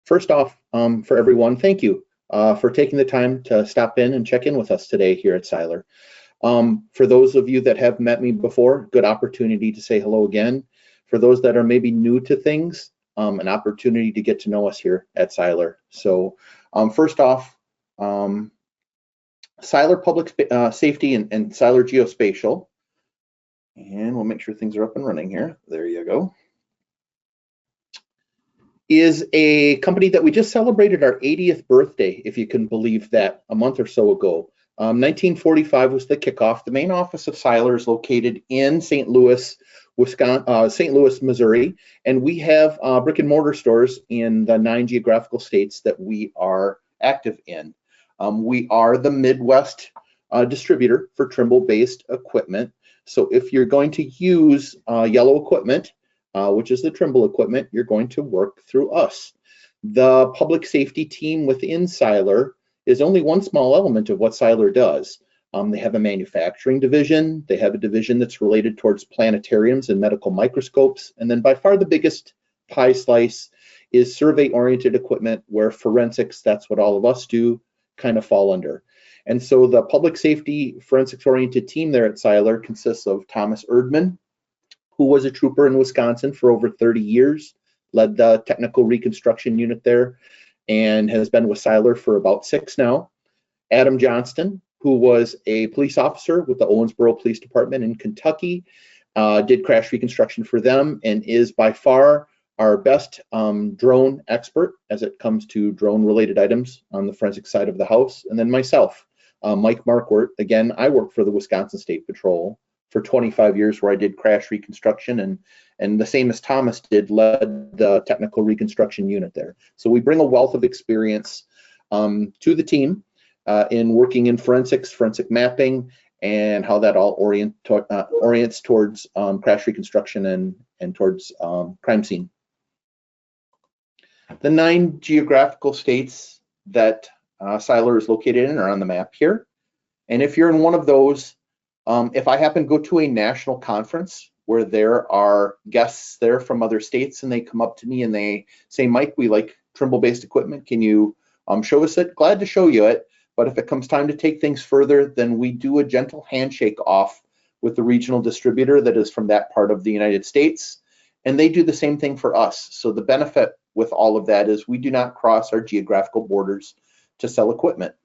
first off, for everyone, thank you for taking the time to stop in and check in with us today here at Seiler. For those of you that have met me before, good opportunity to say hello again. For those that are maybe new to things, an opportunity to get to know us here at Seiler. So first off, Seiler Public Safety and Seiler Geospatial, and we'll make sure things are up and running here. There you go. Is a company that we just celebrated our 80th birthday, if you can believe that, a month or so ago. 1945 was the kickoff. The main office of Seiler is located in St. Louis, Missouri, and we have brick and mortar stores in the 9 geographical states that we are active in. We are the Midwest distributor for Trimble-based equipment. So if you're going to use yellow equipment, which is the Trimble equipment, you're going to work through us. The public safety team within Seiler is only one small element of what Seiler does. They have a manufacturing division. They have a division that's related towards planetariums and medical microscopes. And then by far the biggest pie slice is survey-oriented equipment, where forensics, that's what all of us do, kind of fall under. And so the public safety forensics-oriented team there at Seiler consists of Thomas Erdman, who was a trooper in Wisconsin for over 30 years, led the technical reconstruction unit there, and has been with Seiler for about 6 now. Adam Johnston, who was a police officer with the Owensboro Police Department in Kentucky, did crash reconstruction for them, and is by far our best drone expert as it comes to drone-related items on the forensic side of the house. And then myself, Mike Markwart. Again, I work for the Wisconsin State Patrol for 25 years, where I did crash reconstruction, and the same as Thomas did, led the technical reconstruction unit there. So we bring a wealth of experience to the team in working in forensics, forensic mapping, and how that all orients towards crash reconstruction and towards crime scene. The 9 geographical states that Seiler is located in are on the map here. And if you're in one of those, if I happen to go to a national conference where there are guests there from other states and they come up to me and they say, Mike, we like Trimble-based equipment, can you show us it? Glad to show you it. But if it comes time to take things further, then we do a gentle handshake off with the regional distributor that is from that part of the United States. And they do the same thing for us. So the benefit with all of that is we do not cross our geographical borders to sell equipment.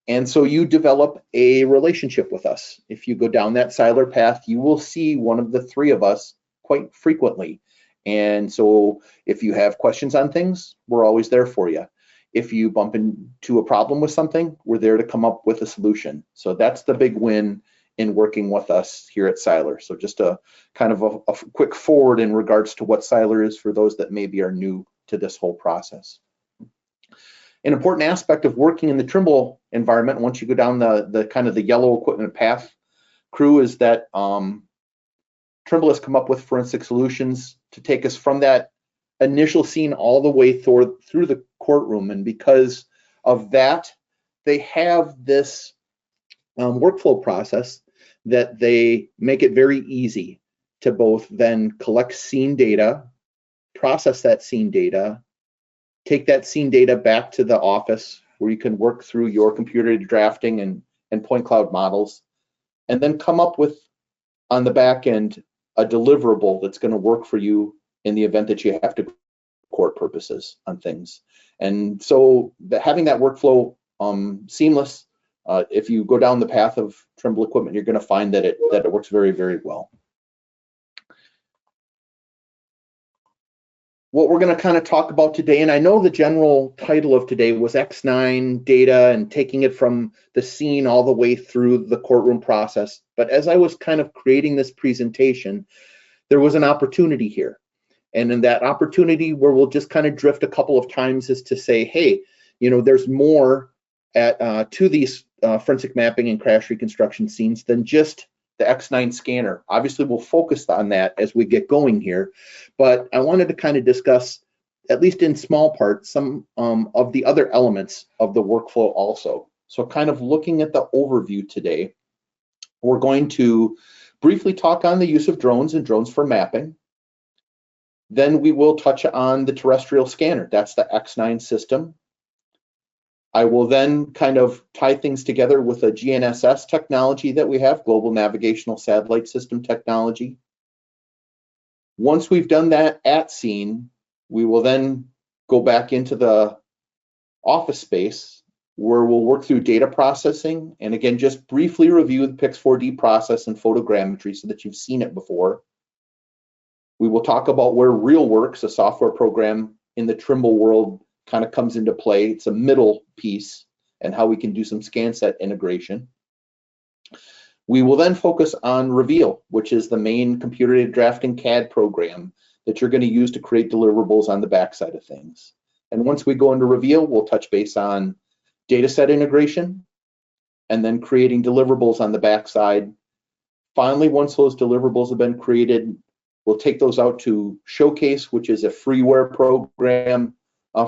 And so you develop a relationship with us. If you go down that Seiler path, you will see one of the 3 of us quite frequently. And so if you have questions on things, we're always there for you. If you bump into a problem with something, we're there to come up with a solution. So that's the big win in working with us here at Seiler. So just a kind of a quick forward in regards to what Seiler is for those that maybe are new to this whole process. An important aspect of working in the Trimble environment, once you go down the kind of the yellow equipment path crew, is that Trimble has come up with forensic solutions to take us from that initial scene all the way through the courtroom. And because of that, they have this workflow process that they make it very easy to both then collect scene data, process that scene data, take that scene data back to the office where you can work through your computer drafting and point cloud models, and then come up with, on the back end, a deliverable that's going to work for you in the event that you have to court purposes on things. And so having that workflow seamless, if you go down the path of Trimble equipment, you're going to find that it works very, very well. What we're going to kind of talk about today, and I know the general title of today was X9 data and taking it from the scene all the way through the courtroom process. But as I was kind of creating this presentation, there was an opportunity here. And in that opportunity where we'll just kind of drift a couple of times is to say, hey, you know, there's more to these forensic mapping and crash reconstruction scenes than just the X9 scanner. Obviously, we'll focus on that as we get going here, but I wanted to kind of discuss, at least in small part, some of the other elements of the workflow also. So kind of looking at the overview today, we're going to briefly talk on the use of drones and drones for mapping. Then we will touch on the terrestrial scanner. That's the X9 system. I will then kind of tie things together with a GNSS technology that we have, Global Navigational Satellite System technology. Once we've done that at scene, we will then go back into the office space where we'll work through data processing, and again, just briefly review the Pix4D process and photogrammetry so that you've seen it before. We will talk about where RealWorks, a software program in the Trimble world, kind of comes into play. It's a middle piece, and how we can do some scan set integration. We will then focus on Reveal, which is the main computer-aided drafting CAD program that you're going to use to create deliverables on the backside of things. And once we go into Reveal, we'll touch base on data set integration and then creating deliverables on the backside. Finally, once those deliverables have been created, we'll take those out to Showcase, which is a freeware program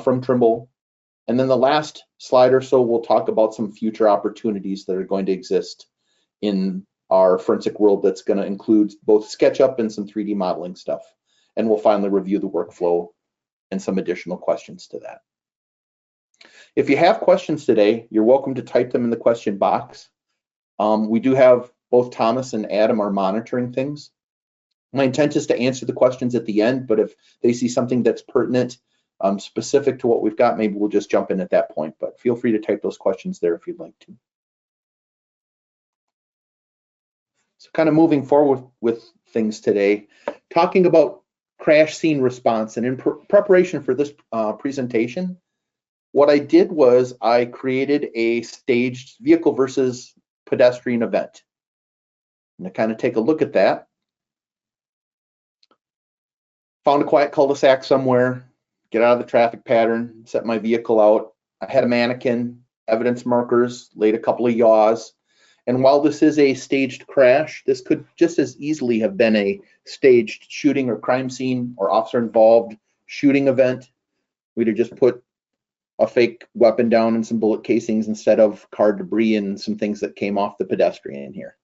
from Trimble. And then the last slide or so, we'll talk about some future opportunities that are going to exist in our forensic world that's going to include both SketchUp and some 3D modeling stuff. And we'll finally review the workflow and some additional questions to that. If you have questions today, you're welcome to type them in the question box. We do have both Thomas and Adam are monitoring things. My intent is to answer the questions at the end, but if they see something that's pertinent, specific to what we've got, maybe we'll just jump in at that point, but feel free to type those questions there if you'd like to. So kind of moving forward with things today, talking about crash scene response. And in preparation for this presentation, what I did was I created a staged vehicle versus pedestrian event. And to kind of take a look at that, found a quiet cul-de-sac somewhere, get out of the traffic pattern, set my vehicle out. I had a mannequin, evidence markers, laid a couple of yaws. And while this is a staged crash, this could just as easily have been a staged shooting or crime scene or officer involved shooting event. We'd have just put a fake weapon down and some bullet casings instead of car debris and some things that came off the pedestrian here.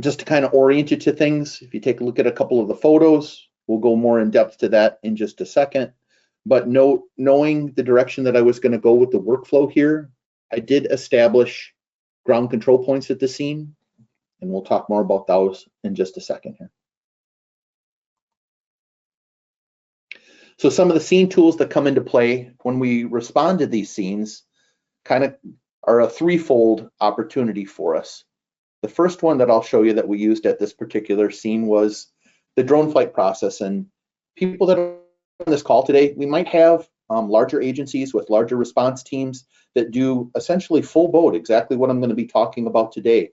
Just to kind of orient you to things, if you take a look at a couple of the photos, we'll go more in depth to that in just a second. But knowing the direction that I was going to go with the workflow here, I did establish ground control points at the scene, and we'll talk more about those in just a second here. So some of the scene tools that come into play when we respond to these scenes kind of are a threefold opportunity for us. The first one that I'll show you that we used at this particular scene was the drone flight process. And people that are on this call today, we might have larger agencies with larger response teams that do essentially full boat, exactly what I'm going to be talking about today.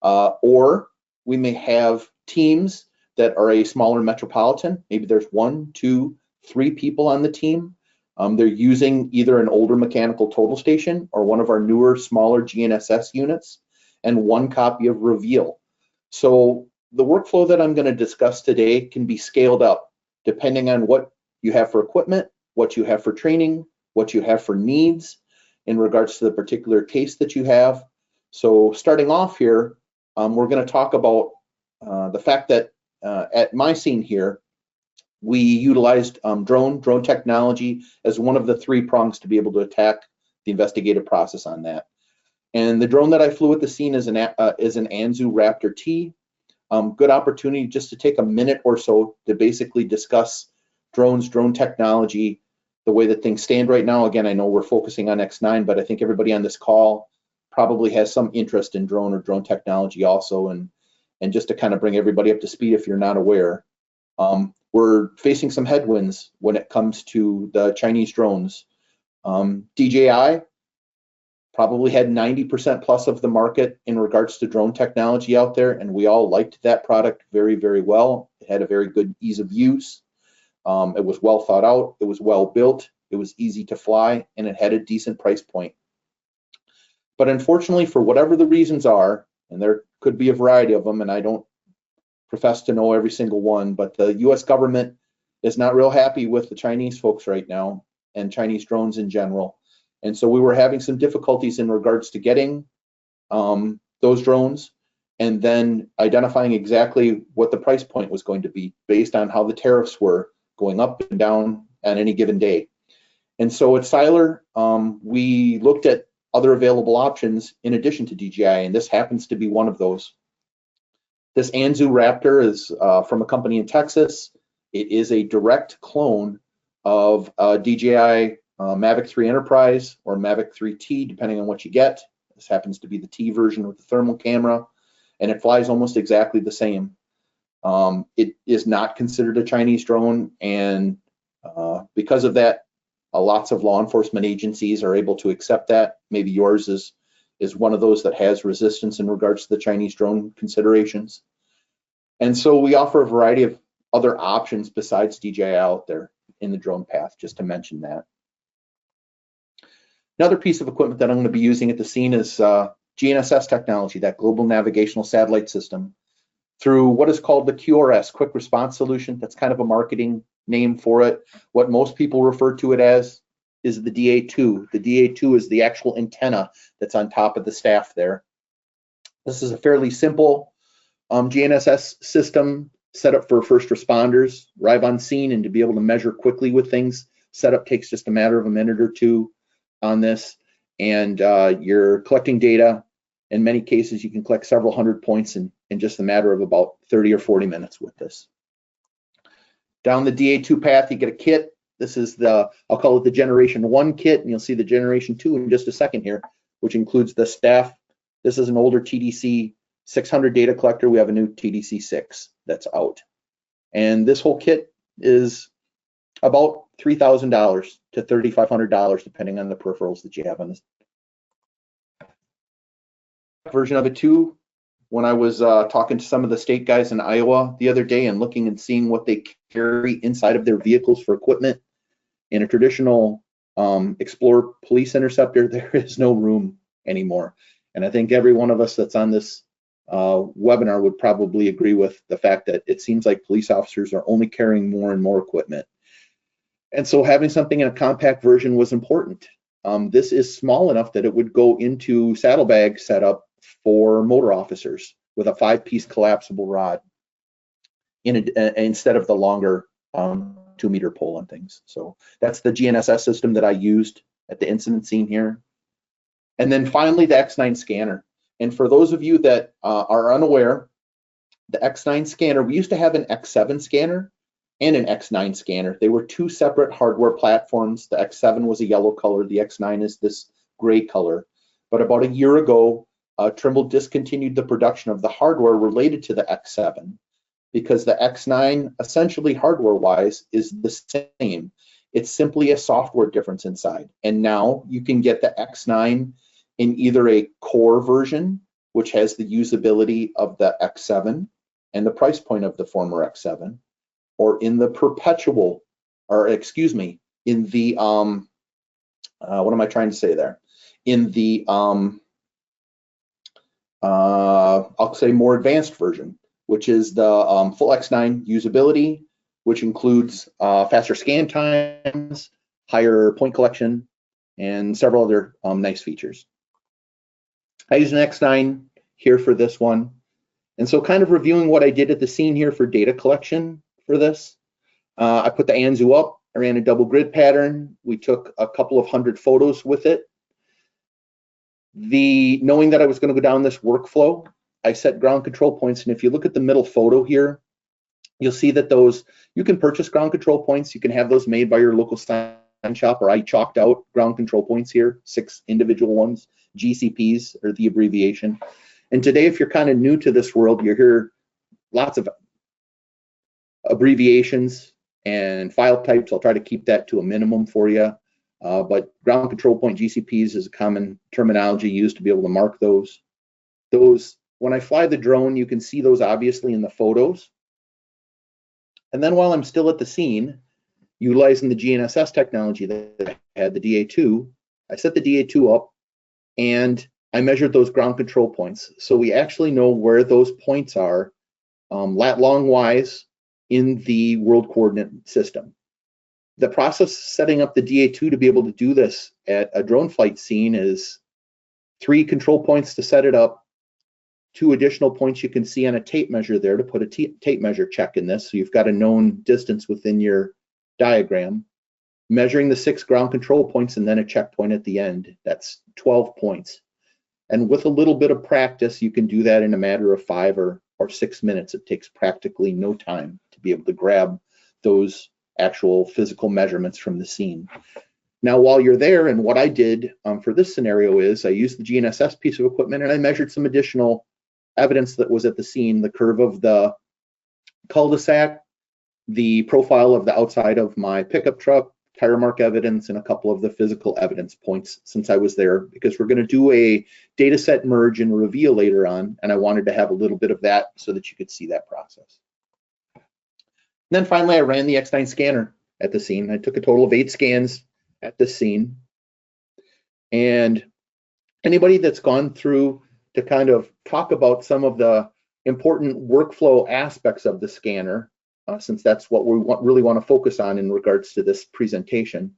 Or we may have teams that are a smaller metropolitan. Maybe there's 1, 2, 3 people on the team. They're using either an older mechanical total station or one of our newer, smaller GNSS units and 1 copy of Reveal. So the workflow that I'm going to discuss today can be scaled up depending on what you have for equipment, what you have for training, what you have for needs in regards to the particular case that you have. So starting off here, we're going to talk about the fact that at my scene here, we utilized drone technology as one of the 3 prongs to be able to attack the investigative process on that. And the drone that I flew at the scene is an Anzu Raptor T. Good opportunity just to take a minute or so to basically discuss drone technology, the way that things stand right now. Again, I know we're focusing on X9, but I think everybody on this call probably has some interest in drone or drone technology also. And just to kind of bring everybody up to speed if you're not aware, we're facing some headwinds when it comes to the Chinese drones. DJI probably had 90% plus of the market in regards to drone technology out there, and we all liked that product very, very well. It had a very good ease of use. It was well thought out, it was well built, it was easy to fly, and it had a decent price point. But unfortunately, for whatever the reasons are, and there could be a variety of them, and I don't profess to know every single one, but the US government is not real happy with the Chinese folks right now and Chinese drones in general. And so we were having some difficulties in regards to getting those drones. and then identifying exactly what the price point was going to be based on how the tariffs were going up and down on any given day. And so at Seiler, we looked at other available options in addition to DJI, and this happens to be one of those. This Anzu Raptor is from a company in Texas. It is a direct clone of DJI Mavic 3 Enterprise or Mavic 3 T, depending on what you get. This happens to be the T version with the thermal camera, and it flies almost exactly the same. It is not considered a Chinese drone, and because of that, lots of law enforcement agencies are able to accept that. Maybe yours is one of those that has resistance in regards to the Chinese drone considerations. And so we offer a variety of other options besides DJI out there in the drone path, just to mention that. Another piece of equipment that I'm going to be using at the scene is GNSS technology, that global navigational satellite system, through what is called the QRS, Quick Response Solution. That's kind of a marketing name for it. What most people refer to it as is the DA2. The DA2 is the actual antenna that's on top of the staff there. This is a fairly simple GNSS system set up for first responders, arrive on scene, and to be able to measure quickly with things. Setup takes just a matter of a minute or two on this, and you're collecting data. In many cases, you can collect several hundred points in just a matter of about 30 or 40 minutes with this. Down the DA2 path, you get a kit. This is the, I'll call it the Generation 1 kit, and you'll see the Generation 2 in just a second here, which includes the staff. This is an older TDC 600 data collector. We have a new TDC 6 that's out. And this whole kit is about $3,000 to $3,500, depending on the peripherals that you have on this version of it too. When I was talking to some of the state guys in Iowa the other day and looking and seeing what they carry inside of their vehicles for equipment, in a traditional Explorer police interceptor, there is no room anymore. And I think every one of us that's on this webinar would probably agree with the fact that it seems like police officers are only carrying more and more equipment. And so having something in a compact version was important. This is small enough that it would go into saddlebag setup for motor officers with a 5-piece collapsible rod instead of the longer 2-meter pole and things. So that's the GNSS system that I used at the incident scene here. And then finally, the X9 scanner. And for those of you that are unaware, the X9 scanner, we used to have an X7 scanner and an X9 scanner. They were two separate hardware platforms. The X7 was a yellow color. The X9 is this gray color. But about a year ago, Trimble discontinued the production of the hardware related to the X7 because the X9, essentially hardware-wise, is the same. It's simply a software difference inside. And now you can get the X9 in either a core version, which has the usability of the X7 and the price point of the former X7, or in the perpetual, or excuse me, in the, what am I trying to say there? In the, I'll say more advanced version, which is the full X9 usability, which includes faster scan times, higher point collection, and several other nice features. I use an X9 here for this one. And so kind of reviewing what I did at the scene here for data collection for this, I put the Anzu up, I ran a double grid pattern. We took a couple of hundred photos with it. Knowing that I was going to go down this workflow, I set ground control points. And if you look at the middle photo here, you'll see that those, you can purchase ground control points. You can have those made by your local sign shop, or I chalked out ground control points here, 6 individual ones. GCPs are the abbreviation. And today, if you're kind of new to this world, you hear lots of abbreviations and file types. I'll try to keep that to a minimum for you. But ground control point GCPs is a common terminology used to be able to mark those. When I fly the drone, you can see those obviously in the photos. And then while I'm still at the scene, utilizing the GNSS technology that I had, the DA2, I set the DA2 up and I measured those ground control points. So we actually know where those points are lat-long wise in the world coordinate system. The process of setting up the DA2 to be able to do this at a drone flight scene is 3 control points to set it up, 2 additional points you can see on a tape measure there to put a tape measure check in this. So you've got a known distance within your diagram. Measuring the 6 ground control points and then a checkpoint at the end. That's 12 points. And with a little bit of practice, you can do that in a matter of 5 or 6 minutes. It takes practically no time to be able to grab those actual physical measurements from the scene. Now, while you're there, and what I did for this scenario is I used the GNSS piece of equipment and I measured some additional evidence that was at the scene, the curve of the cul-de-sac, the profile of the outside of my pickup truck, tire mark evidence, and a couple of the physical evidence points since I was there, because we're going to do a data set merge and reveal later on, and I wanted to have a little bit of that so that you could see that process. And then finally, I ran the X9 scanner at the scene. I took a total of 8 scans at the scene. And anybody that's gone through to kind of talk about some of the important workflow aspects of the scanner, since that's what we really want to focus on in regards to this presentation,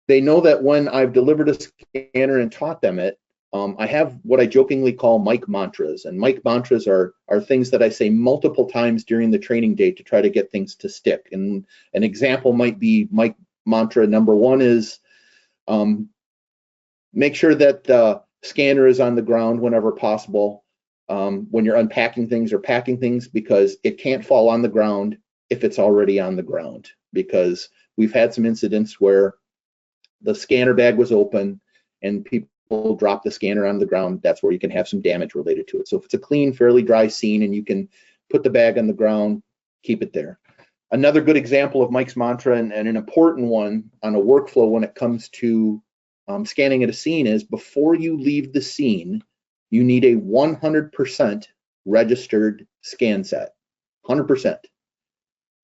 they know that when I've delivered a scanner and taught them it, I have what I jokingly call mic mantras. And mic mantras are things that I say multiple times during the training day to try to get things to stick. And an example might be mic mantra number 1 is make sure that the scanner is on the ground whenever possible when you're unpacking things or packing things, because it can't fall on the ground if it's already on the ground, because we've had some incidents where the scanner bag was open and people drop the scanner on the ground. That's where you can have some damage related to it. So if it's a clean, fairly dry scene and you can put the bag on the ground, keep it there. Another good example of Mike's mantra, and an important one on a workflow when it comes to scanning at a scene, is before you leave the scene, you need a 100% registered scan set, 100%.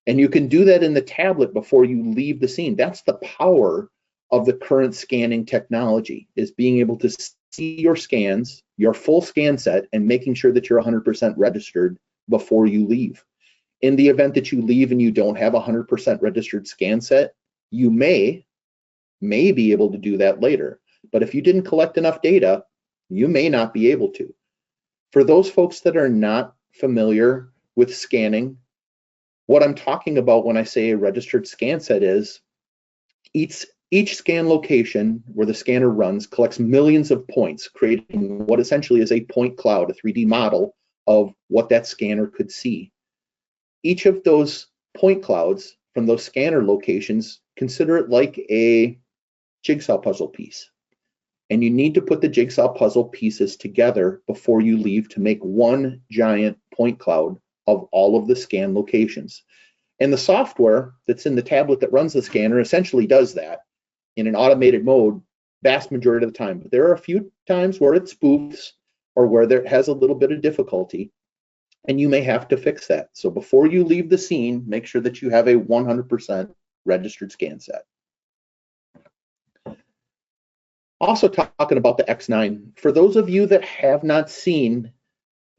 And you can do that in the tablet before you leave the scene. That's the power of the current scanning technology, is being able to see your scans, your full scan set, and making sure that you're 100% registered before you leave. In the event that you leave and you don't have a 100% registered scan set, you may be able to do that later. But if you didn't collect enough data, you may not be able to. For those folks that are not familiar with scanning, what I'm talking about when I say a registered scan set is each scan location where the scanner runs collects millions of points, creating what essentially is a point cloud, a 3D model of what that scanner could see. Each of those point clouds from those scanner locations, consider it like a jigsaw puzzle piece. And you need to put the jigsaw puzzle pieces together before you leave to make one giant point cloud of all of the scan locations. And the software that's in the tablet that runs the scanner essentially does that in an automated mode vast majority of the time. But there are a few times where it spoofs or where there has a little bit of difficulty, and you may have to fix that. So before you leave the scene, make sure that you have a 100% registered scan set. Also talking about the X9, for those of you that have not seen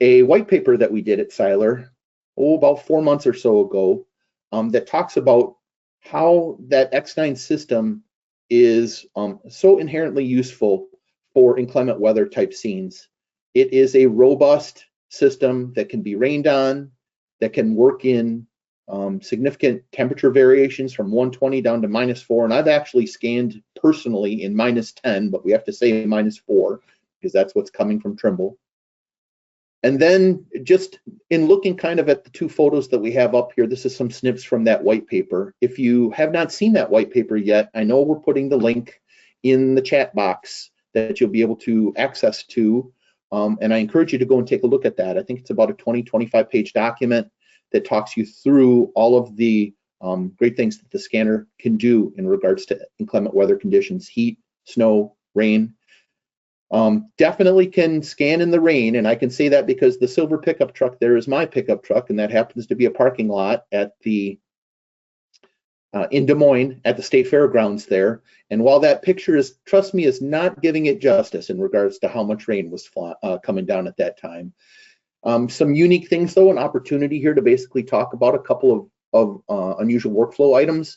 a white paper that we did at Seiler, about 4 months or so ago, that talks about how that X9 system is so inherently useful for inclement weather type scenes. It is a robust system that can be rained on, that can work in significant temperature variations from 120 down to -4. And I've actually scanned personally in -10, but we have to say -4 because that's what's coming from Trimble. And then just in looking kind of at the 2 photos that we have up here, this is some snips from that white paper. If you have not seen that white paper yet, I know we're putting the link in the chat box that you'll be able to access to. And I encourage you to go and take a look at that. I think it's about a 20-25 page document that talks you through all of the great things that the scanner can do in regards to inclement weather conditions, heat, snow, rain. Definitely can scan in the rain, and I can say that because the silver pickup truck there is my pickup truck, and that happens to be a parking lot at the in Des Moines at the State Fairgrounds there. And while that picture is, trust me, is not giving it justice in regards to how much rain was coming down at that time. Some unique things though, an opportunity here to basically talk about a couple of unusual workflow items.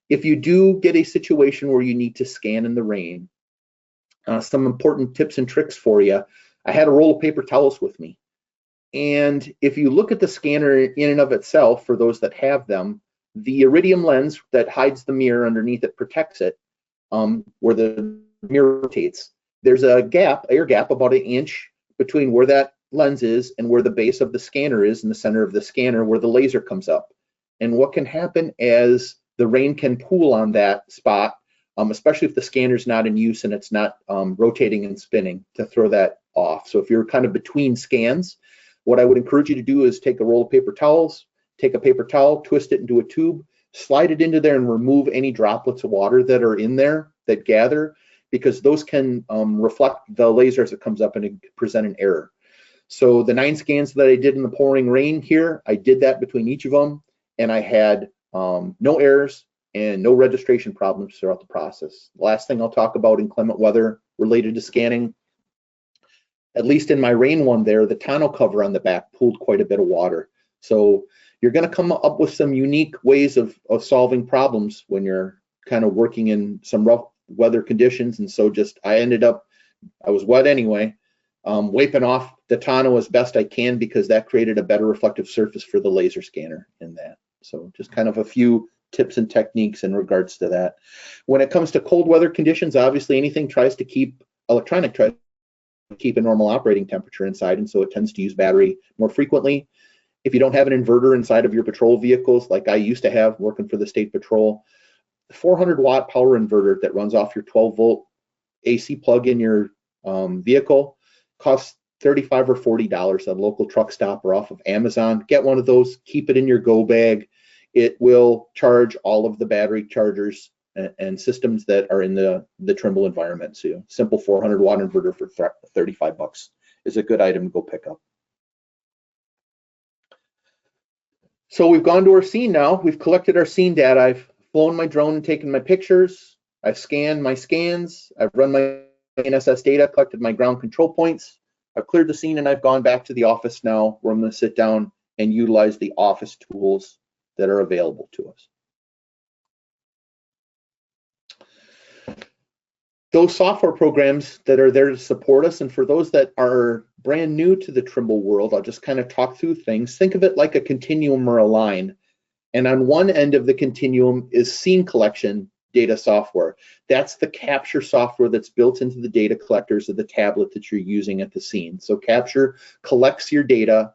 If you do get a situation where you need to scan in the rain, some important tips and tricks for you. I had a roll of paper towels with me. And if you look at the scanner in and of itself, for those that have them, the iridium lens that hides the mirror underneath it protects it, where the mirror rotates. There's a gap, air gap, about 1 inch between where that lens is and where the base of the scanner is in the center of the scanner, where the laser comes up. And what can happen as the rain can pool on that spot, especially if the scanner's not in use and it's not rotating and spinning, to throw that off. So if you're kind of between scans, what I would encourage you to do is take a roll of paper towels, take a paper towel, twist it into a tube, slide it into there and remove any droplets of water that are in there that gather, because those can reflect the laser as it comes up and present an error. So the 9 scans that I did in the pouring rain here, I did that between each of them, and I had no errors and no registration problems throughout the process. Last thing I'll talk about inclement weather related to scanning, at least in my rain one there, the tonneau cover on the back pulled quite a bit of water. So you're going to come up with some unique ways of solving problems when you're kind of working in some rough weather conditions. And so I was wet anyway, wiping off the tonneau as best I can, because that created a better reflective surface for the laser scanner in that. So just kind of a few tips and techniques in regards to that. When it comes to cold weather conditions, obviously anything tries to keep a normal operating temperature inside, and so it tends to use battery more frequently. If you don't have an inverter inside of your patrol vehicles, like I used to have working for the state patrol, the 400-watt power inverter that runs off your 12-volt AC plug in your vehicle costs $35 or $40 at a local truck stop or off of Amazon. Get one of those, keep it in your go bag. It will charge all of the battery chargers and systems that are in the Trimble environment. So simple 400-watt inverter for $35 is a good item to go pick up. So we've gone to our scene now. We've collected our scene data. I've flown my drone and taken my pictures. I've scanned my scans. I've run my GNSS data, collected my ground control points. I've cleared the scene, and I've gone back to the office now, where I'm going to sit down and utilize the office tools that are available to us. Those software programs that are there to support us, and for those that are brand new to the Trimble world, I'll just kind of talk through things. Think of it like a continuum or a line. And on one end of the continuum is scene collection data software. That's the capture software that's built into the data collectors of the tablet that you're using at the scene. So capture collects your data,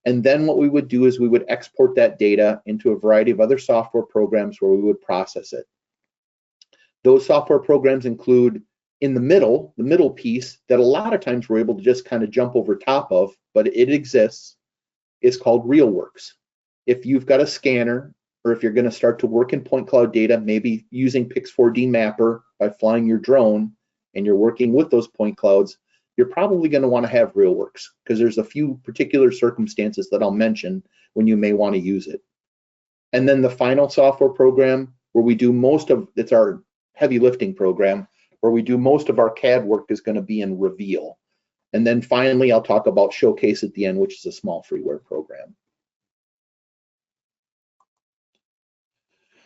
and then what we would do is we would export that data into a variety of other software programs where we would process it. Those software programs include, in the middle piece that a lot of times we're able to just kind of jump over top of, but it exists, is called RealWorks. If you've got a scanner, or if you're going to start to work in point cloud data, maybe using Pix4D Mapper by flying your drone, and you're working with those point clouds, you're probably going to want to have RealWorks, because there's a few particular circumstances that I'll mention when you may want to use it. And then the final software program where we do most of, it's our heavy lifting program, where we do most of our CAD work, is going to be in Reveal. And then finally, I'll talk about Showcase at the end, which is a small freeware program.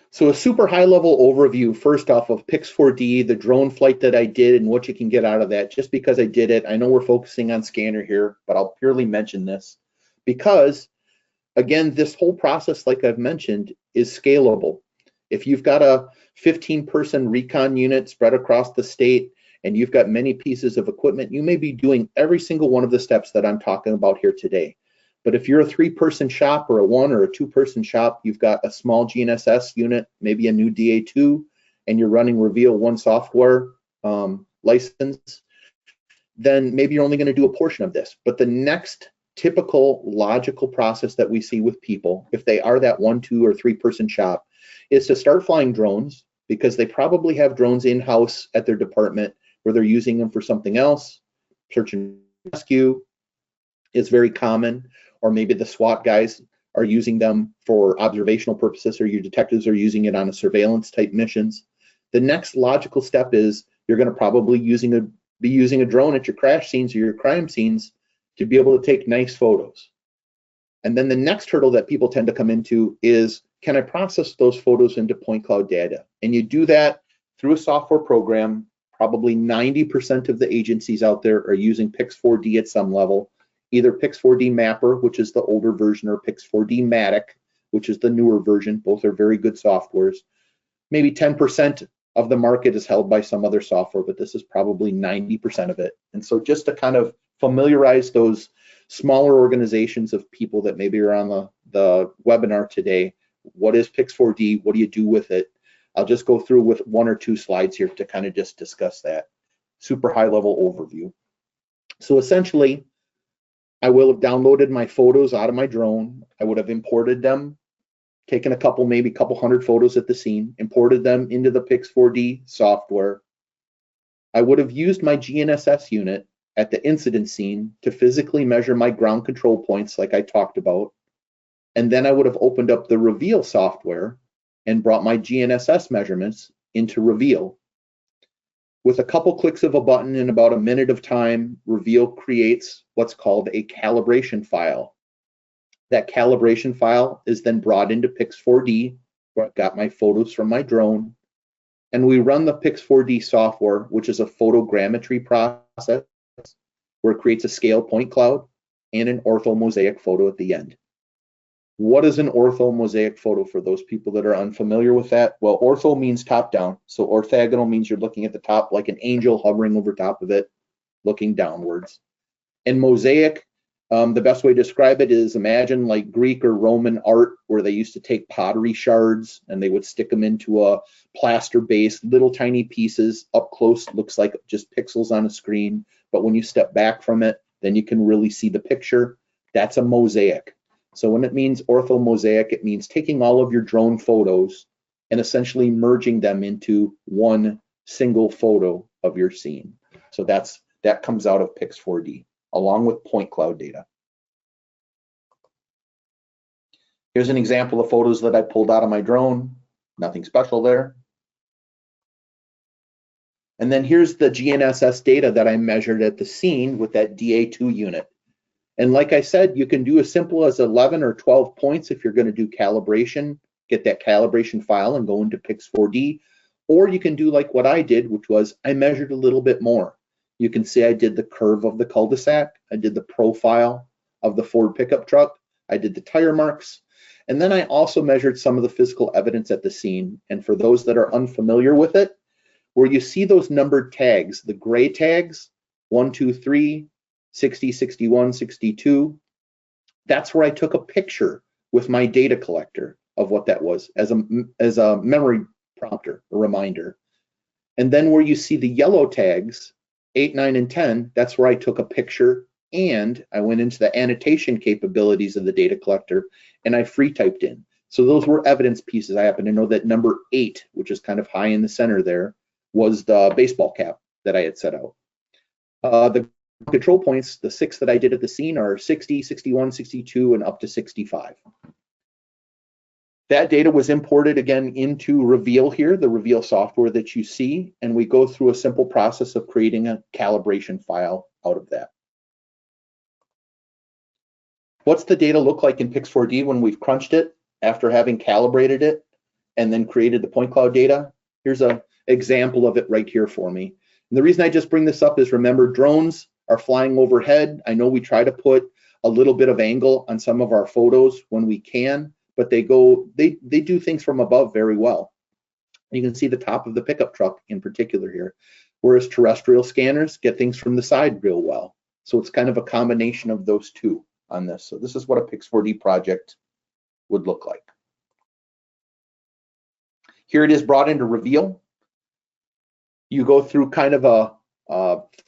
So a super high level overview, first off, of Pix4D, the drone flight that I did and what you can get out of that. Just because I did it, I know we're focusing on scanner here, but I'll purely mention this because, again, this whole process, like I've mentioned, is scalable. If you've got a 15-person recon unit spread across the state and you've got many pieces of equipment, you may be doing every single one of the steps that I'm talking about here today. But if you're a 3-person shop or a 1 or a 2-person shop, you've got a small GNSS unit, maybe a new DA2, and you're running Reveal 1 software license, then maybe you're only going to do a portion of this. But the next typical logical process that we see with people, if they are that 1, 2, or 3-person shop, is to start flying drones, because they probably have drones in-house at their department where they're using them for something else. Search and rescue is very common, or maybe the SWAT guys are using them for observational purposes, or your detectives are using it on a surveillance type missions. The next logical step is you're going to probably be using a drone at your crash scenes or your crime scenes to be able to take nice photos. And then the next hurdle that people tend to come into is, can I process those photos into point cloud data? And you do that through a software program. Probably 90% of the agencies out there are using Pix4D at some level. either Pix4D Mapper, which is the older version, or Pix4D Matic, which is the newer version. Both are very good softwares. Maybe 10% of the market is held by some other software, but this is probably 90% of it. And so just to kind of familiarize those smaller organizations of people that maybe are on the webinar today, what is Pix4D? What do you do with it? I'll just go through with 1 or 2 slides here to kind of just discuss that. Super high level overview. So essentially, I will have downloaded my photos out of my drone. I would have imported them, taken maybe a couple hundred photos at the scene, imported them into the Pix4D software. I would have used my GNSS unit at the incident scene to physically measure my ground control points like I talked about. And then I would have opened up the Reveal software and brought my GNSS measurements into Reveal. With a couple clicks of a button in about a minute of time, Reveal creates what's called a calibration file. That calibration file is then brought into Pix4D, where I've got my photos from my drone, and we run the Pix4D software, which is a photogrammetry process, where it creates a scale point cloud and an orthomosaic photo at the end. What is an orthomosaic photo for those people that are unfamiliar with that? Well, ortho means top down. So orthogonal means you're looking at the top like an angel hovering over top of it, looking downwards. And mosaic, the best way to describe it is imagine like Greek or Roman art where they used to take pottery shards and they would stick them into a plaster base, little tiny pieces. Up close looks like just pixels on a screen, but when you step back from it, then you can really see the picture. That's a mosaic. So when it means orthomosaic, it means taking all of your drone photos and essentially merging them into one single photo of your scene. So that comes out of Pix4D, along with point cloud data. Here's an example of photos that I pulled out of my drone. Nothing special there. And then here's the GNSS data that I measured at the scene with that DA2 unit. And like I said, you can do as simple as 11 or 12 points if you're going to do calibration, get that calibration file and go into Pix4D. Or you can do like what I did, which was I measured a little bit more. You can see I did the curve of the cul-de-sac. I did the profile of the Ford pickup truck. I did the tire marks. And then I also measured some of the physical evidence at the scene. And for those that are unfamiliar with it, where you see those numbered tags, the gray tags, 1, 2, 3, 60, 61, 62, that's where I took a picture with my data collector of what that was as a memory prompter, a reminder. And then where you see the yellow tags, 8, 9, and 10, that's where I took a picture and I went into the annotation capabilities of the data collector and I free typed in. So those were evidence pieces. I happen to know that number 8, which is kind of high in the center there, was the baseball cap that I had set out. The control points, the 6 that I did at the scene are 60, 61, 62, and up to 65. That data was imported again into Reveal here, the Reveal software that you see, and we go through a simple process of creating a calibration file out of that. What's the data look like in Pix4D when we've crunched it after having calibrated it and then created the point cloud data? Here's an example of it right here for me. And the reason I just bring this up is remember, drones are flying overhead. I know we try to put a little bit of angle on some of our photos when we can, but they do things from above very well. You can see the top of the pickup truck in particular here, whereas terrestrial scanners get things from the side real well. So it's kind of a combination of those two on this. So this is what a Pix4D project would look like. Here it is brought into Reveal. You go through kind of a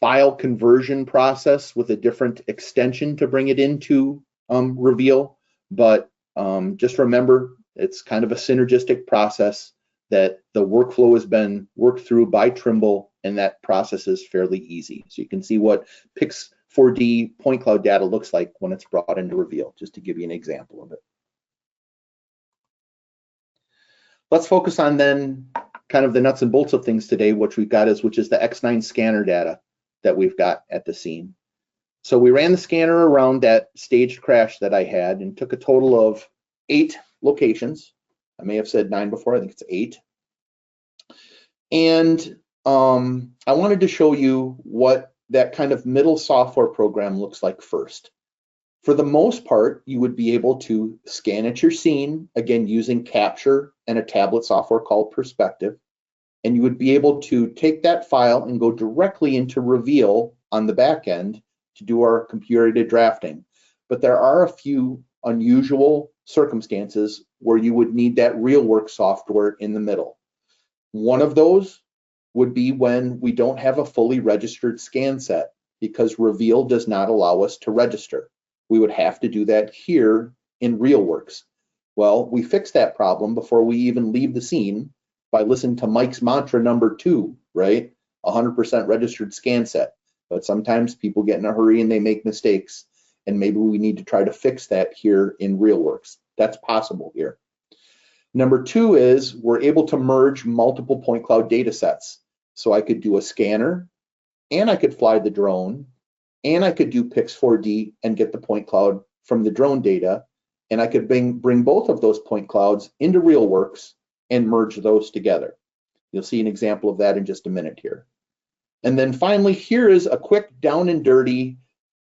file conversion process with a different extension to bring it into Reveal, but just remember it's kind of a synergistic process that the workflow has been worked through by Trimble, and that process is fairly easy. So you can see what Pix4D point cloud data looks like when it's brought into Reveal, just to give you an example of it. Let's focus on then kind of the nuts and bolts of things today, which we've got which is the X9 scanner data that we've got at the scene. So we ran the scanner around that staged crash that I had and took a total of 8 locations. I may have said 9 before, I think it's 8. And I wanted to show you what that kind of middle software program looks like first. For the most part, you would be able to scan at your scene, again, using Capture and a tablet software called Perspective. And you would be able to take that file and go directly into Reveal on the back end to do our computer-aided drafting. But there are a few unusual circumstances where you would need that RealWorks software in the middle. One of those would be when we don't have a fully registered scan set, because Reveal does not allow us to register. We would have to do that here in RealWorks. Well, we fixed that problem before we even leave the scene by listening to Mike's mantra number 2, right? 100% registered scan set. But sometimes people get in a hurry and they make mistakes, and maybe we need to try to fix that here in RealWorks. That's possible here. Number 2 is we're able to merge multiple point cloud data sets. So I could do a scanner, and I could fly the drone, and I could do Pix4D and get the point cloud from the drone data, and I could bring both of those point clouds into RealWorks and merge those together. You'll see an example of that in just a minute here. And then finally, here is a quick down and dirty,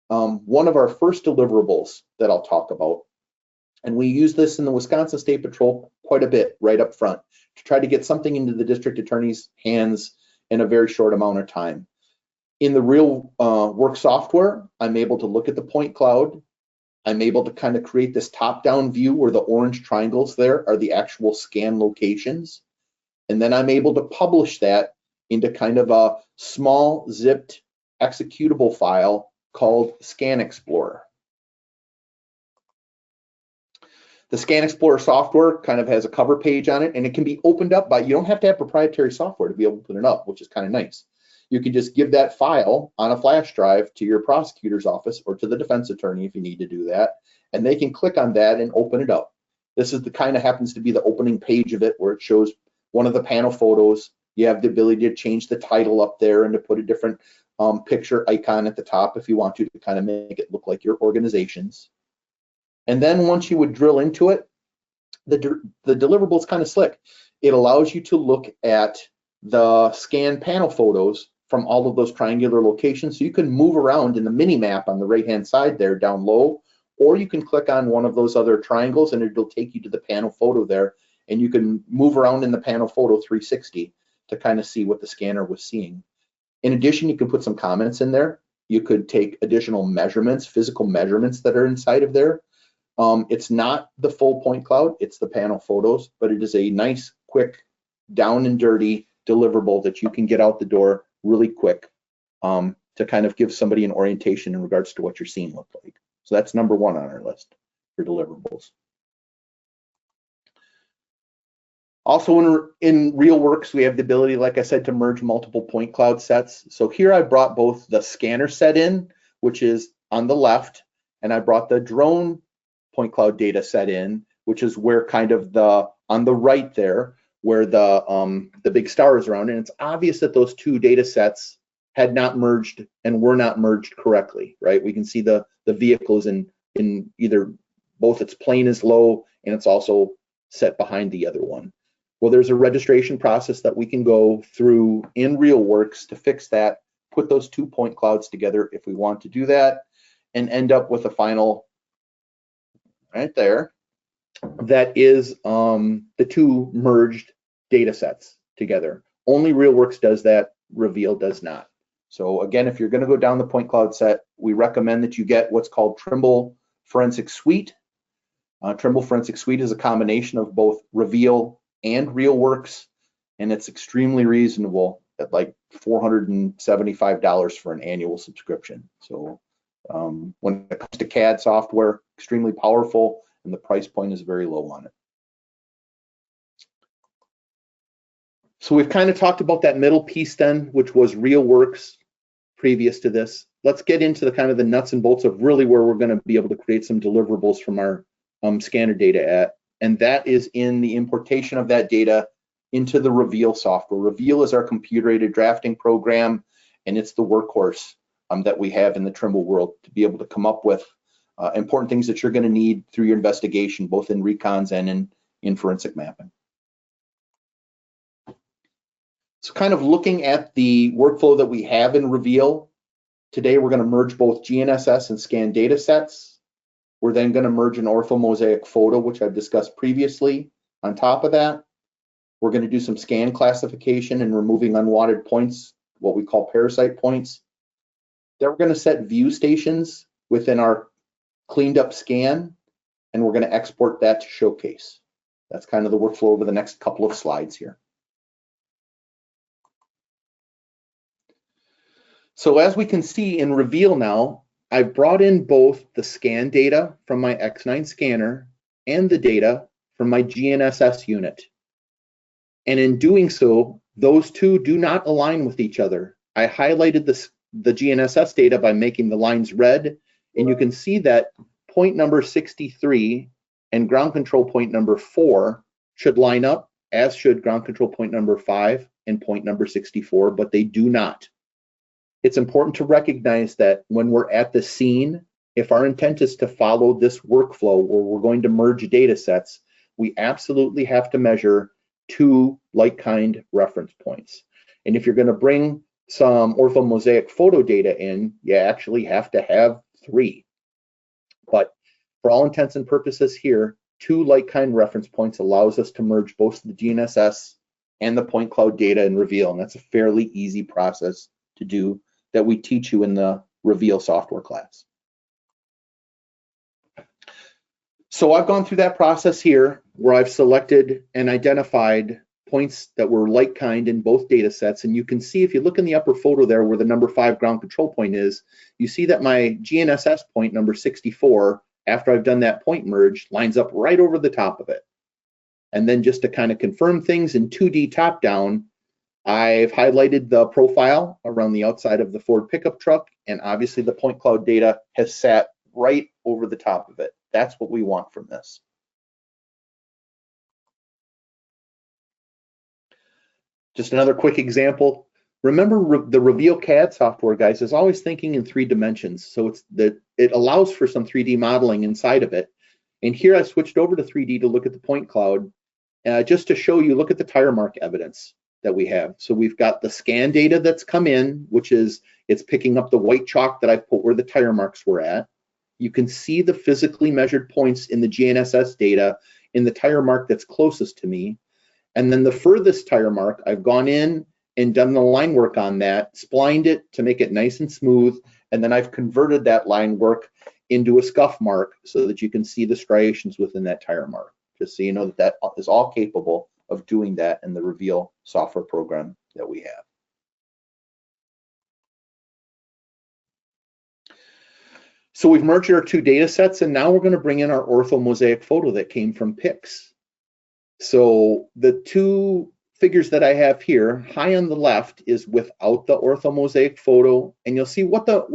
one of our first deliverables that I'll talk about. And we use this in the Wisconsin State Patrol quite a bit right up front to try to get something into the district attorney's hands in a very short amount of time. In the RealWorks software, I'm able to look at the point cloud. I'm able to kind of create this top-down view where the orange triangles there are the actual scan locations. And then I'm able to publish that into kind of a small zipped executable file called Scan Explorer. The Scan Explorer software kind of has a cover page on it, and it can be opened up by, you don't have to have proprietary software to be able to put it up, which is kind of nice. You can just give that file on a flash drive to your prosecutor's office or to the defense attorney if you need to do that, and they can click on that and open it up. This is the kind of happens to be the opening page of it, where it shows one of the panel photos. You have the ability to change the title up there and to put a different picture icon at the top if you want to kind of make it look like your organizations. And then once you would drill into it, the deliverable is kind of slick. It allows you to look at the scan panel photos from all of those triangular locations. So you can move around in the mini map on the right-hand side there down low, or you can click on one of those other triangles and it'll take you to the panel photo there, and you can move around in the panel photo 360 to kind of see what the scanner was seeing. In addition, you can put some comments in there. You could take additional measurements, physical measurements that are inside of there. It's not the full point cloud, it's the panel photos, but it is a nice, quick, down and dirty deliverable that you can get out the door really quick to kind of give somebody an orientation in regards to what your scene looked like. So that's number 1 on our list for deliverables. Also in RealWorks, we have the ability, like I said, to merge multiple point cloud sets. So here I brought both the scanner set in, which is on the left, and I brought the drone point cloud data set in, which is where kind of on the right there, where the big star is around. And it's obvious that those two data sets had not merged and were not merged correctly, right? We can see the vehicles in either both its plane is low and it's also set behind the other one. Well, there's a registration process that we can go through in RealWorks to fix that, put those 2 point clouds together if we want to do that, and end up with a final right there that is the 2 merged data sets together. Only RealWorks does that, Reveal does not. So again, if you're going to go down the point cloud set, we recommend that you get what's called Trimble Forensic Suite. Trimble Forensic Suite is a combination of both Reveal and RealWorks, and it's extremely reasonable at like $475 for an annual subscription. So when it comes to CAD software, extremely powerful, and the price point is very low on it. So we've kind of talked about that middle piece then, which was RealWorks previous to this. Let's get into the kind of the nuts and bolts of really where we're going to be able to create some deliverables from our scanner data at, and that is in the importation of that data into the Reveal software. Reveal is our computer-aided drafting program, and it's the workhorse that we have in the Trimble world to be able to come up with important things that you're going to need through your investigation, both in recons and in forensic mapping. So kind of looking at the workflow that we have in Reveal, today we're going to merge both GNSS and scan data sets. We're then going to merge an orthomosaic photo, which I've discussed previously. On top of that, we're going to do some scan classification and removing unwanted points, what we call parasite points. Then we're going to set view stations within our cleaned up scan, and we're going to export that to Showcase. That's kind of the workflow over the next couple of slides here. So as we can see in Reveal now, I've brought in both the scan data from my X9 scanner and the data from my GNSS unit. And in doing so, those two do not align with each other. I highlighted the GNSS data by making the lines red, and you can see that point number 63 and ground control point number 4 should line up, as should ground control point number 5 and point number 64, but they do not. It's important to recognize that when we're at the scene, if our intent is to follow this workflow where we're going to merge data sets, we absolutely have to measure 2 like-kind reference points. And if you're going to bring some orthomosaic photo data in, you actually have to have 3. But for all intents and purposes here, 2 like-kind reference points allows us to merge both the GNSS and the point cloud data in Reveal, and that's a fairly easy process to do that we teach you in the Reveal software class. So I've gone through that process here where I've selected and identified points that were like-kind in both data sets, and you can see if you look in the upper photo there where the number 5 ground control point is, you see that my GNSS point number 64, after I've done that point merge, lines up right over the top of it. And then just to kind of confirm things in 2D top-down, I've highlighted the profile around the outside of the Ford pickup truck, and obviously the point cloud data has sat right over the top of it. That's what we want from this. Just another quick example. Remember, the Reveal CAD software, guys, is always thinking in 3 dimensions. So it allows for some 3D modeling inside of it. And here I switched over to 3D to look at the point cloud, just to show you, look at the tire mark evidence that we have. So we've got the scan data that's come in, which is, it's picking up the white chalk that I've put where the tire marks were at. You can see the physically measured points in the GNSS data in the tire mark that's closest to me. And then the furthest tire mark, I've gone in and done the line work on that, splined it to make it nice and smooth, and then I've converted that line work into a scuff mark so that you can see the striations within that tire mark, just so you know that that is all capable of doing that in the Reveal software program that we have. So we've merged our 2 data sets, and now we're going to bring in our orthomosaic photo that came from PICS. So the 2 figures that I have here, high on the left is without the orthomosaic photo, and you'll see what the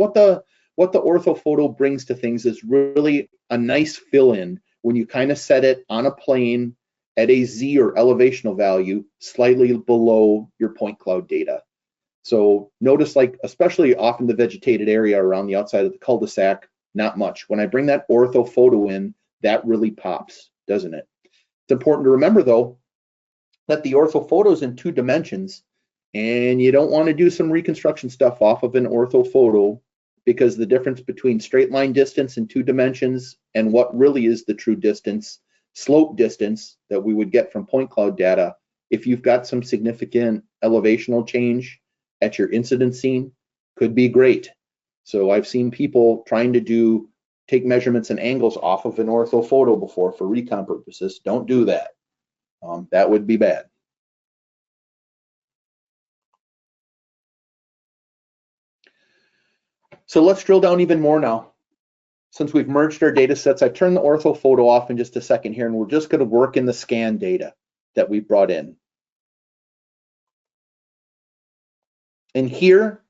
ortho photo brings to things is really a nice fill-in when you kind of set it on a plane at a Z or elevational value slightly below your point cloud data. So notice, like, especially off in the vegetated area around the outside of the cul-de-sac, not much. When I bring that ortho photo in, that really pops, doesn't it? It's important to remember, though, that the ortho photo is in 2 dimensions, and you don't want to do some reconstruction stuff off of an ortho photo, because the difference between straight line distance in 2 dimensions and what really is the true distance, slope distance that we would get from point cloud data, if you've got some significant elevational change at your incident scene, could be great. So I've seen people trying to take measurements and angles off of an ortho photo before for recon purposes. Don't do that. That would be bad. So let's drill down even more now. Since we've merged our data sets, I turned the ortho photo off in just a second here, and we're just going to work in the scan data that we brought in. And here,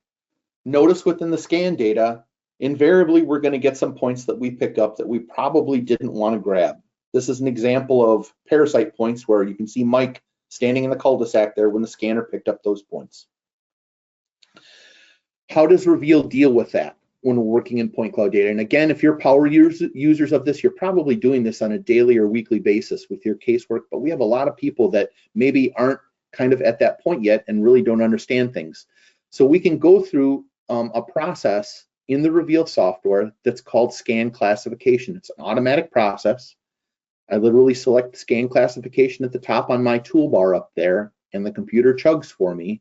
notice within the scan data, invariably we're going to get some points that we pick up that we probably didn't want to grab. This is an example of parasite points where you can see Mike standing in the cul-de-sac there when the scanner picked up those points. How does Reveal deal with that when we're working in point cloud data? And again, if you're power users of this, you're probably doing this on a daily or weekly basis with your casework, but we have a lot of people that maybe aren't kind of at that point yet and really don't understand things. So we can go through a process in the Reveal software that's called scan classification. It's an automatic process. I literally select scan classification at the top on my toolbar up there, and the computer chugs for me.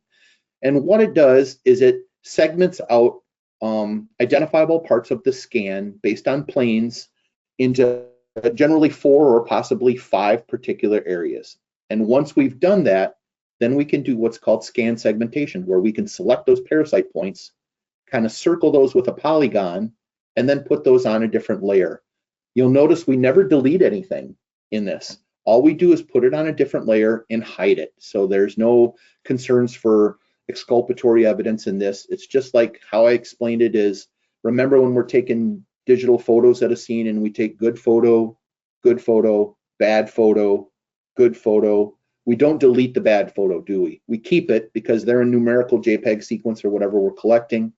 And what it does is it segments out identifiable parts of the scan based on planes into generally 4 or possibly 5 particular areas. And once we've done that, then we can do what's called scan segmentation, where we can select those parasite points, kind of circle those with a polygon, and then put those on a different layer. You'll notice we never delete anything in this. All we do is put it on a different layer and hide it. So there's no concerns for exculpatory evidence in this. It's just like how I explained it is, remember when we're taking digital photos at a scene and we take good photo, bad photo, good photo. We don't delete the bad photo, do we? We keep it because they're a numerical JPEG sequence or whatever we're collecting.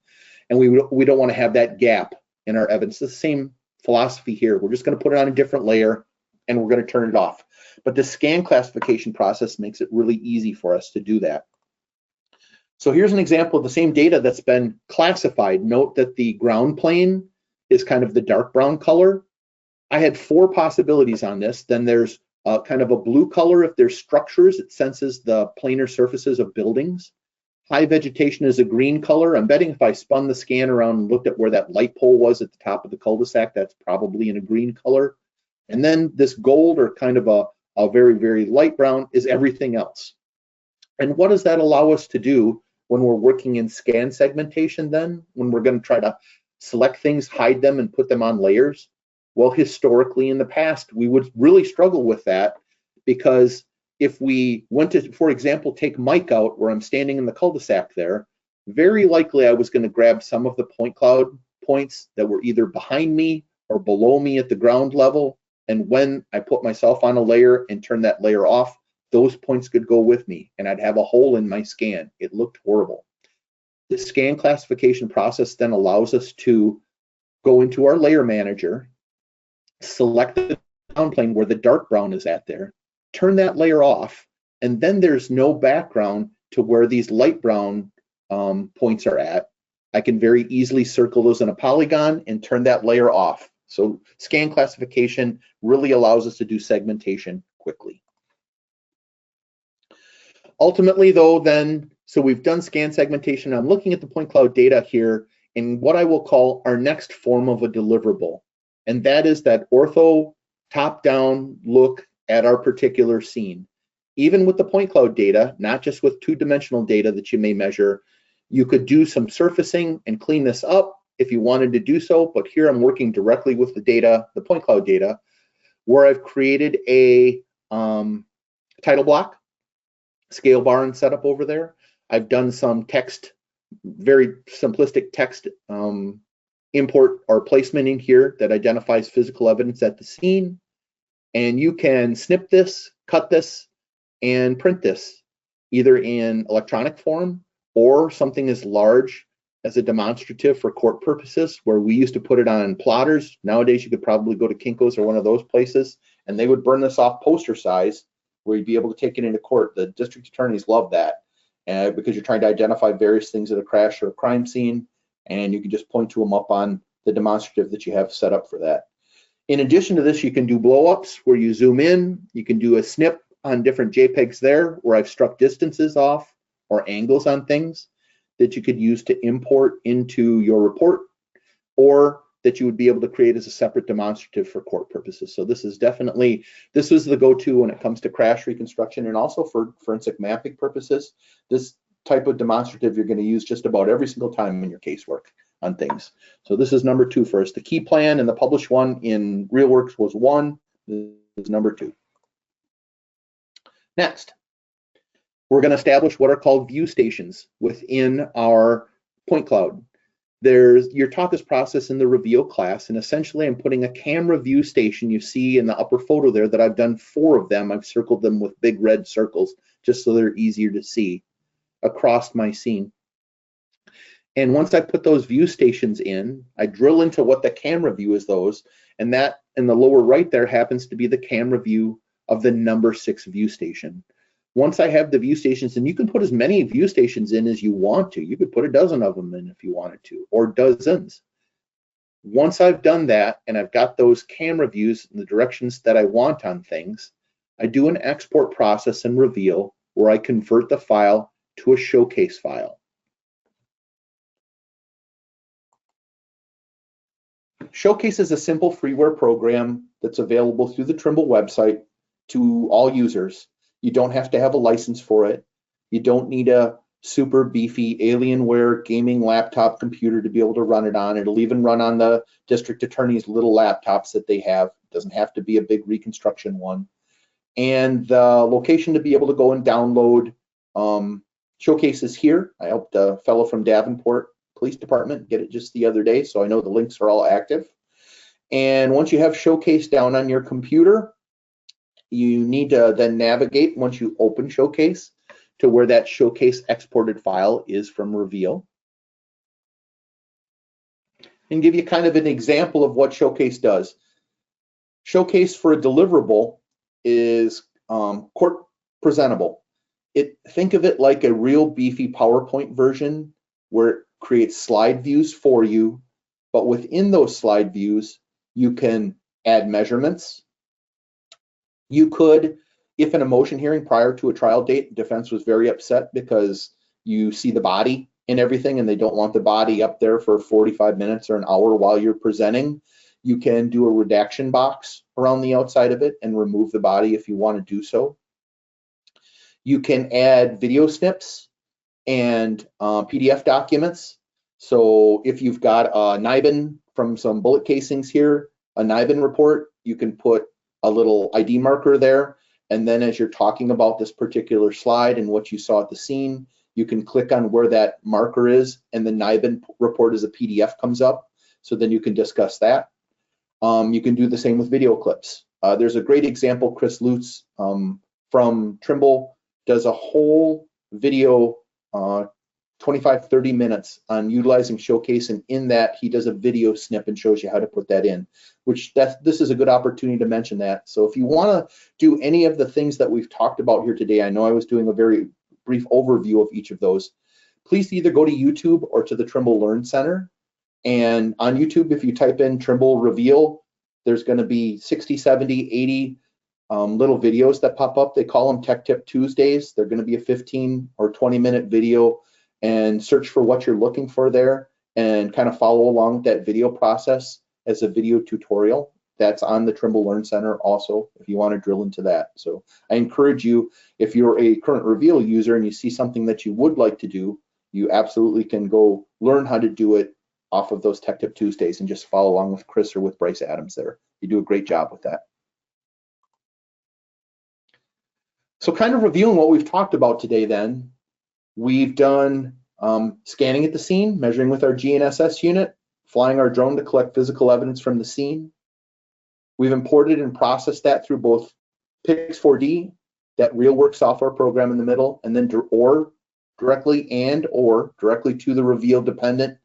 And we don't want to have that gap in our evidence. It's the same philosophy here. We're just going to put it on a different layer and we're going to turn it off. But the scan classification process makes it really easy for us to do that. So here's an example of the same data that's been classified. Note that the ground plane is kind of the dark brown color. I had 4 possibilities on this. Then there's kind of a blue color if there's structures. It senses the planar surfaces of buildings. High vegetation is a green color. I'm betting if I spun the scan around and looked at where that light pole was at the top of the cul-de-sac, that's probably in a green color. And then this gold, or kind of a very, very light brown, is everything else. And what does that allow us to do when we're working in scan segmentation then, when we're going to try to select things, hide them, and put them on layers? Well, historically in the past, we would really struggle with that, because if we went to, for example, take Mike out where I'm standing in the cul-de-sac there, very likely I was going to grab some of the point cloud points that were either behind me or below me at the ground level. And when I put myself on a layer and turn that layer off, those points could go with me and I'd have a hole in my scan. It looked horrible. The scan classification process then allows us to go into our layer manager, select the ground plane where the dark brown is at there, turn that layer off, and then there's no background to where these light brown points are at. I can very easily circle those in a polygon and turn that layer off. So scan classification really allows us to do segmentation quickly. Ultimately though, then, so we've done scan segmentation. I'm looking at the point cloud data here in what I will call our next form of a deliverable. And that is that ortho top-down look at our particular scene. Even with the point cloud data, not just with 2-dimensional data that you may measure, you could do some surfacing and clean this up if you wanted to do so. But here I'm working directly with the data, the point cloud data, where I've created a title block, scale bar and setup over there. I've done some text, very simplistic text import or placement in here that identifies physical evidence at the scene. And you can snip this, cut this, and print this either in electronic form or something as large as a demonstrative for court purposes, where we used to put it on plotters. Nowadays, you could probably go to Kinko's or one of those places, and they would burn this off poster size where you'd be able to take it into court. The district attorneys love that because you're trying to identify various things at a crash or a crime scene, and you can just point to them up on the demonstrative that you have set up for that. In addition to this, you can do blow-ups where you zoom in. You can do a snip on different JPEGs there where I've struck distances off or angles on things that you could use to import into your report, or that you would be able to create as a separate demonstrative for court purposes. So this is definitely, this is the go-to when it comes to crash reconstruction and also for forensic mapping purposes. This type of demonstrative you're going to use just about every single time in your casework on things. So this is number 2 for us. The key plan and the published one in RealWorks was 1. This is number 2. Next, we're going to establish what are called view stations within our point cloud. You're taught this process in the Reveal class, and essentially I'm putting a camera view station. You see in the upper photo there that I've done 4 of them. I've circled them with big red circles just so they're easier to see across my scene. And once I put those view stations in, I drill into what the camera view is those, and that in the lower right there happens to be the camera view of the number 6 view station. Once I have the view stations, and you can put as many view stations in as you want to. You could put a dozen of them in if you wanted to, or dozens. Once I've done that and I've got those camera views in the directions that I want on things, I do an export process in Reveal where I convert the file to a showcase file. Showcase is a simple freeware program that's available through the Trimble website to all users. You don't have to have a license for it. You don't need a super beefy Alienware gaming laptop computer to be able to run it on. It'll even run on the district attorney's little laptops that they have. It doesn't have to be a big Reconstruction one. And the location to be able to go and download Showcase is here. I helped a fellow from Davenport Police Department get it just the other day, so I know the links are all active. And once you have Showcase down on your computer, you need to then navigate, once you open Showcase, to where that Showcase exported file is from Reveal. And give you kind of an example of what Showcase does. Showcase for a deliverable is court presentable. Think of it like a real beefy PowerPoint version where it creates slide views for you, but within those slide views, you can add measurements. You could, if in a motion hearing prior to a trial date, defense was very upset because you see the body and everything and they don't want the body up there for 45 minutes or an hour while you're presenting, you can do a redaction box around the outside of it and remove the body if you want to do so. You can add video snips and PDF documents. So if you've got a NIBIN from some bullet casings here, a NIBIN report, you can put a little ID marker there. And then as you're talking about this particular slide and what you saw at the scene, you can click on where that marker is and the NIBIN report as a PDF comes up. So then you can discuss that. You can do the same with video clips. There's a great example, Chris Lutz from Trimble does a whole video 25-30 minutes on utilizing Showcase, and in that he does a video snip and shows you how to put that in, which this is a good opportunity to mention that. So if you want to do any of the things that we've talked about here today, I know I was doing a very brief overview of each of those, please either go to YouTube or to the Trimble Learn Center. And on YouTube, if you type in Trimble Reveal, there's going to be 60, 70, 80 little videos that pop up. They call them Tech Tip Tuesdays. They're going to be a 15 or 20-minute video, and search for what you're looking for there and kind of follow along with that video process as a video tutorial. That's on the Trimble Learn Center also, if you want to drill into that. So I encourage you, if you're a current Reveal user and you see something that you would like to do, you absolutely can go learn how to do it off of those Tech Tip Tuesdays and just follow along with Chris or with Bryce Adams there. You do a great job with that. So kind of reviewing what we've talked about today then, we've done scanning at the scene, measuring with our GNSS unit, flying our drone to collect physical evidence from the scene. We've imported and processed that through both Pix4D, that RealWorks software program in the middle, and then directly to the Reveal dependent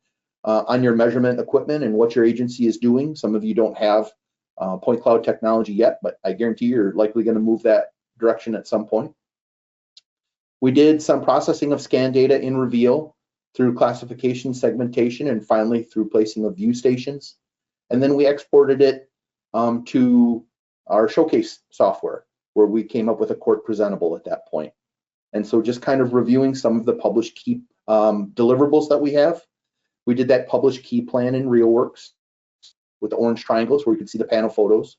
on your measurement equipment and what your agency is doing. Some of you don't have point cloud technology yet, but I guarantee you're likely going to move that direction at some point. We did some processing of scan data in Reveal through classification, segmentation, and finally through placing of view stations. And then we exported it to our Showcase software, where we came up with a court presentable at that point. And so just kind of reviewing some of the published key deliverables that we have. We did that published key plan in RealWorks with the orange triangles where you can see the panel photos.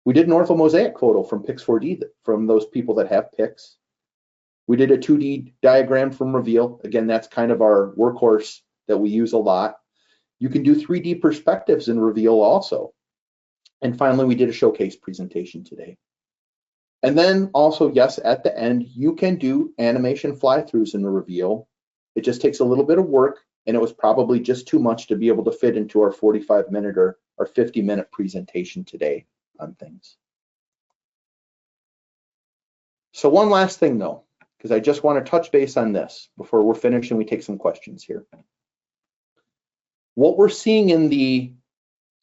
We did an orthomosaic photo from Pix4D from those people that have Pix. We did a 2D diagram from Reveal. Again, that's kind of our workhorse that we use a lot. You can do 3D perspectives in Reveal also. And finally, we did a Showcase presentation today. And then also, yes, at the end, you can do animation fly-throughs in the Reveal. It just takes a little bit of work, and it was probably just too much to be able to fit into our 45-minute or 50-minute presentation today on things. So one last thing though, because I just want to touch base on this before we're finished and we take some questions here. What we're seeing in the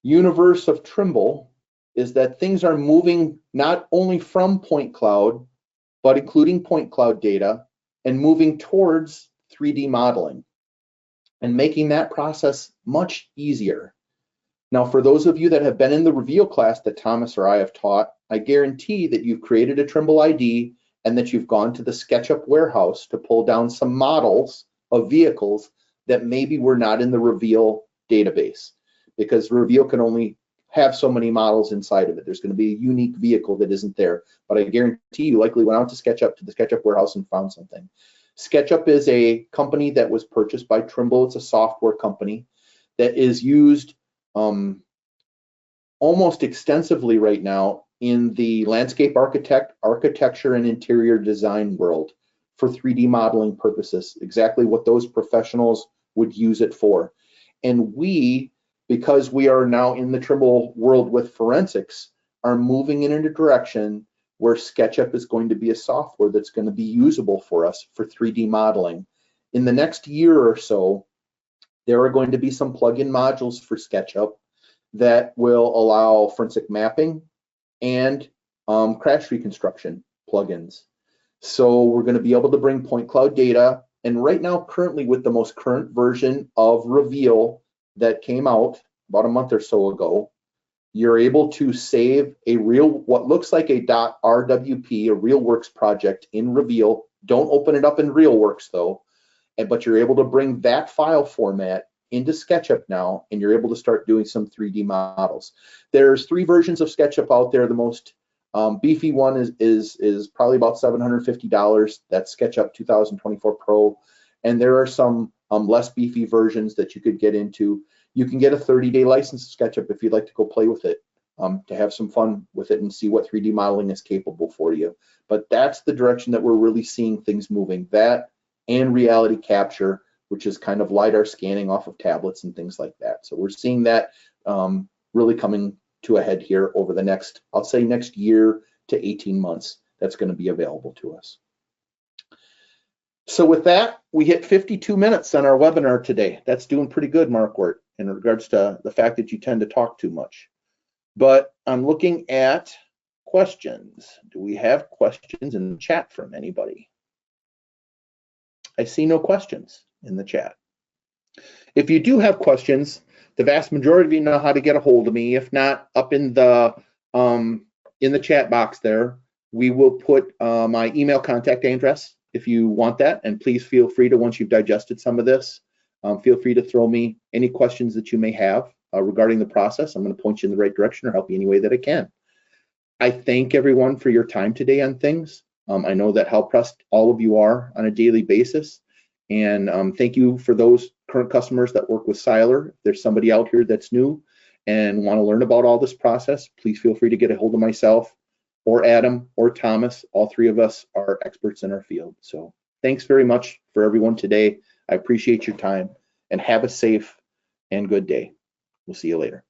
universe of Trimble is that things are moving not only from point cloud, but including point cloud data and moving towards 3D modeling and making that process much easier. Now, for those of you that have been in the Reveal class that Thomas or I have taught, I guarantee that you've created a Trimble ID and that you've gone to the SketchUp warehouse to pull down some models of vehicles that maybe were not in the Reveal database, because Reveal can only have so many models inside of it. There's going to be a unique vehicle that isn't there, but I guarantee you likely went out to SketchUp, to the SketchUp warehouse, and found something. SketchUp is a company that was purchased by Trimble. It's a software company that is used almost extensively right now in the landscape architecture and interior design world for 3D modeling purposes, exactly what those professionals would use it for. And we, because we are now in the Trimble world with forensics, are moving in a direction where SketchUp is going to be a software that's going to be usable for us for 3D modeling. In the next year or so, there are going to be some plugin modules for SketchUp that will allow forensic mapping and crash reconstruction plugins. So we're going to be able to bring point cloud data. And right now, currently with the most current version of Reveal that came out about a month or so ago, you're able to save a what looks like a .rwp, a RealWorks project in Reveal. Don't open it up in RealWorks though, but you're able to bring that file format into SketchUp now, and you're able to start doing some 3D models. There's 3 versions of SketchUp out there. The most beefy one is probably about $750. That's SketchUp 2024 Pro, and there are some less beefy versions that you could get into. You can get a 30-day license of SketchUp if you'd like to go play with it, to have some fun with it and see what 3D modeling is capable for you. But that's the direction that we're really seeing things moving. That and reality capture, which is kind of LiDAR scanning off of tablets and things like that. So we're seeing that really coming to a head here over the next, I'll say next year to 18 months, that's going to be available to us. So with that, we hit 52 minutes on our webinar today. That's doing pretty good, Markwart, in regards to the fact that you tend to talk too much. But I'm looking at questions. Do we have questions in the chat from anybody? I see no questions in the chat. If you do have questions, the vast majority of you know how to get a hold of me. If not, up in the chat box there, we will put my email contact address if you want that. And please feel free to, once you've digested some of this, feel free to throw me any questions that you may have regarding the process. I'm going to point you in the right direction or help you any way that I can. I thank everyone for your time today on things. I know that how pressed all of you are on a daily basis. And thank you for those current customers that work with Seiler. If there's somebody out here that's new and want to learn about all this process, please feel free to get a hold of myself or Adam or Thomas. All 3 of us are experts in our field. So thanks very much for everyone today. I appreciate your time, and have a safe and good day. We'll see you later.